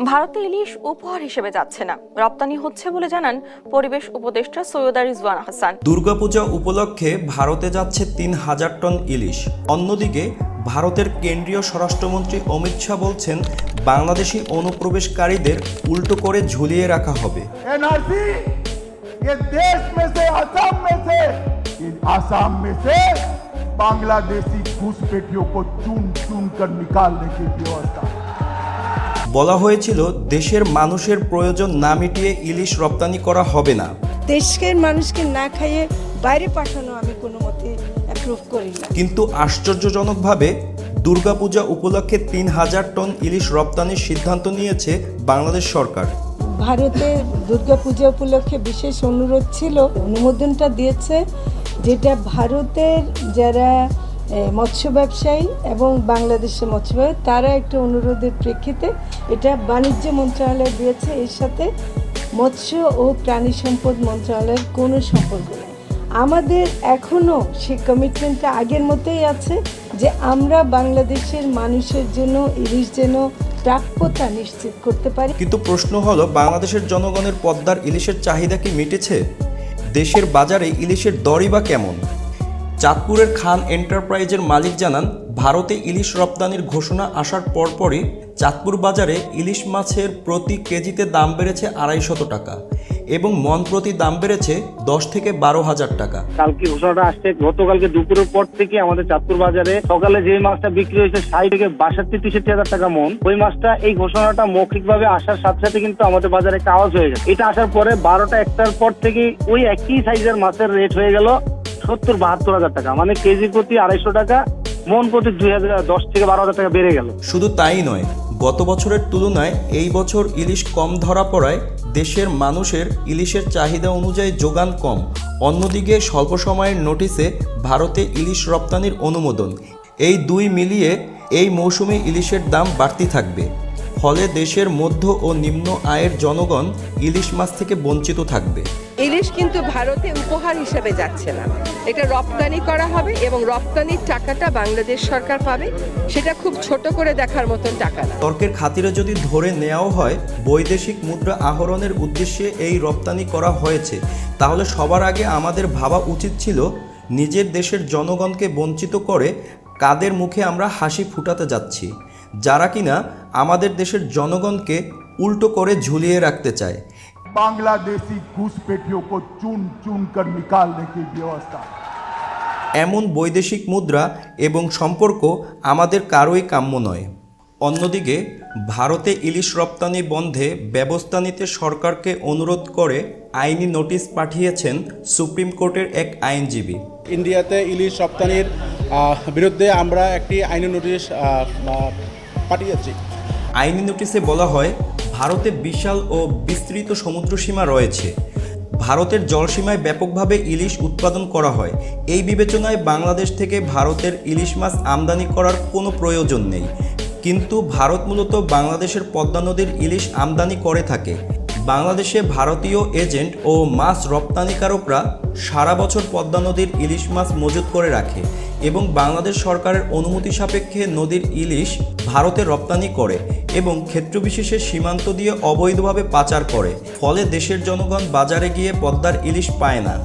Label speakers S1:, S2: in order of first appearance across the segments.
S1: ভারতে ইলিশ উপহার হিসেবে যাচ্ছে না, রপ্তানি হচ্ছে বলে জানান পরিবেশ উপদেষ্টা সৈয়দা রিজওয়ানা হাসান।
S2: দুর্গাপূজা উপলক্ষে ভারতে যাচ্ছে ৩,০০০ টন ইলিশ। অন্যদিকে ভারতের কেন্দ্রীয় স্বরাষ্ট্রমন্ত্রী অমিত শাহ বলছেন, বাংলাদেশি অনুপ্রবেশকারীদের উল্টো করে ঝুলিয়ে রাখা হবে।
S3: बांग्लादेशी घुसपैठियों को चुन चुन कर निकालने की व्यवस्था।
S2: বলা হয়েছিল দেশের মানুষের প্রয়োজন না মিটিয়ে ইলিশ রপ্তানি করা হবে না।
S4: দেশের মানুষকে না খাইয়ে বাইরে পাঠানো আমি কোনো মতে অ্যাপ্রুভ করি না।
S2: কিন্তু আশ্চর্যজনকভাবে দুর্গাপূজা উপলক্ষে ৩,০০০ টন ইলিশ রপ্তানির সিদ্ধান্ত নিয়েছে বাংলাদেশ সরকার।
S4: ভারতে দুর্গাপূজা উপলক্ষে বিশেষ অনুরোধ ছিল, অনুমোদনটা দিয়েছে, যেটা ভারতের যারা মৎস্য ব্যবসায়ী এবং বাংলাদেশের মৎস্য ব্যবসায়ী তারা একটা অনুরোধের প্রেক্ষিতে এটা বাণিজ্য মন্ত্রণালয় দিয়েছে। এর সাথে মৎস্য ও প্রাণী সম্পদ মন্ত্রণালয়ের কোনো সম্পর্ক নেই। আমাদের এখনও সেই কমিটমেন্টটা আগের মতোই আছে যে আমরা বাংলাদেশের মানুষের জন্য ইলিশ যেন প্রাপ্যতা নিশ্চিত করতে পারি।
S2: কিন্তু প্রশ্ন হলো, বাংলাদেশের জনগণের পদ্মার ইলিশের চাহিদা কি মিটেছে? দেশের বাজারে ইলিশের দরই বা কেমন? চাঁদপুরের খান এন্টারপ্রাইজের মালিক জানান, ভারতে ইলিশ রপ্তানির ঘোষণা আসার পরপরই চাঁদপুর বাজারে ইলিশ মাছের প্রতি কেজিতে দাম বেড়েছে ২৫০ টাকা এবং মন প্রতি দাম বেড়েছে ১০ থেকে ১২,০০০ টাকা।
S5: কালকে ঘোষণাটা আসছে, গতকালকে দুপুরের পর থেকে আমাদের চাঁদপুর বাজারে সকালে যে মাছটা বিক্রি হয়েছে ৬০ থেকে ৬২-৬৩ টাকা মন, ওই মাছটা এই ঘোষণাটা মৌখিকভাবে আসার সাথে সাথে কিন্তু আমাদের বাজারে একটা আওয়াজ হয়ে গেছে। এটা আসার পরে ১২টা-১টার পর থেকে ওই একই সাইজের মাছের রেট হয়ে গেল ৭০-৭২ টাকা, মানে কেজি প্রতি ২৫০ টাকা, মন প্রতি ১০ থেকে ১২,০০০ টাকা বেড়ে গেল।
S2: শুধু তাই নয়, গত বছরের তুলনায় এই বছর ইলিশ কম ধরা পড়ায় দেশের মানুষের ইলিশের চাহিদা অনুযায়ী যোগান কম। অন্যদিকে স্বল্প সময়ের নোটিশে ভারতে ইলিশ রপ্তানির অনুমোদন, এই দুই মিলিয়ে এই মৌসুমে ইলিশের দাম বাড়তি থাকবে। ফলে দেশের মধ্য ও নিম্ন আয়ের জনগণ ইলিশ মাছ থেকে বঞ্চিত থাকবে।
S6: ইলিশ কিন্তু ভারতে উপহার হিসেবে যাচ্ছে না, এটা রপ্তানি করা হবে এবং রপ্তানির টাকাটা বাংলাদেশ সরকার পাবে। সেটা খুব ছোট করে দেখার মতন টাকা না।
S2: তর্কের খাতিরে যদি ধরে নেওয়াও হয় বৈদেশিক মুদ্রা আহরণের উদ্দেশ্যে এই রপ্তানি করা হয়েছে, তাহলে সবার আগে আমাদের ভাবা উচিত ছিল নিজের দেশের জনগণকে বঞ্চিত করে কাদের মুখে আমরা হাসি ফুটাতে যাচ্ছি, যারা কিনা আমাদের দেশের জনগণকে উল্টো করে ঝুলিয়ে রাখতে চায়।
S3: बांग्लादेशी घुसपैठियों को चुन चुन कर निकालने की व्यवस्था।
S2: এমন বৈদেশিক মুদ্রা এবং সম্পর্ক আমাদের কারোই কাম্য নয়। অন্যদিকে ভারতে ইলিশ রপ্তানি বন্ধে ব্যবস্থা নিতে সরকারকে অনুরোধ করে আইনি নোটিশ পাঠিয়েছেন সুপ্রিম কোর্টের এক আইনজীবী।
S7: ইন্ডিয়াতে ইলিশ রপ্তানির বিরুদ্ধে আমরা একটি আইনি নোটিশ পাঠিয়েছি।
S2: আইনি নোটিশে বলা হয়, ভারতে বিশাল ও বিস্তৃত সমুদ্রসীমা রয়েছে। ভারতের জলসীমায় ব্যাপকভাবে ইলিশ উৎপাদন করা হয়। এই বিবেচনায় বাংলাদেশ থেকে ভারতের ইলিশ মাছ আমদানি করার কোনো প্রয়োজন নেই। কিন্তু ভারত মূলত বাংলাদেশের পদ্মা নদীর ইলিশ আমদানি করে থাকে। বাংলাদেশে ভারতীয় এজেন্ট ও মাছ রপ্তানিকারকরা সারা বছর পদ্মা নদীর ইলিশ মাছ মজুত করে রাখে এবং বাংলাদেশ সরকারের অনুমতি সাপেক্ষে নদীর ইলিশ ভারতে রপ্তানি করে এবং ক্ষেত্রবিশেষে সীমান্ত দিয়ে অবৈধভাবে পাচার করে। ফলে দেশের জনগণ বাজারে গিয়ে পদ্মার ইলিশ পায় না।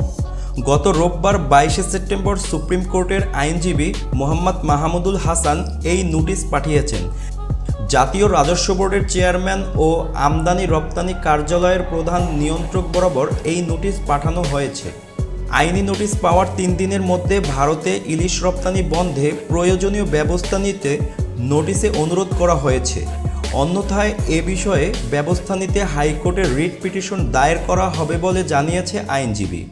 S2: গত রোববার ২২শে সেপ্টেম্বর সুপ্রিম কোর্টের আইনজীবী মোহাম্মদ মাহমুদুল হাসান এই নোটিশ পাঠিয়েছেন। জাতীয় রাজস্ব বোর্ডের চেয়ারম্যান ও আমদানি রপ্তানি কার্যালয়ের প্রধান নিয়ন্ত্রক বরাবর এই নোটিশ পাঠানো হয়েছে। আইনি নোটিশ পাওয়ার ৩ দিনের মধ্যে ভারতে ইলিশ রপ্তানি বন্ধে প্রয়োজনীয় ব্যবস্থা নিতে নোটিশে অনুরোধ করা হয়েছে। অন্যথায় এ বিষয়ে ব্যবস্থা নিতে হাইকোর্টে রিট পিটিশন দায়ের করা হবে বলে জানিয়েছে আইনজীবী।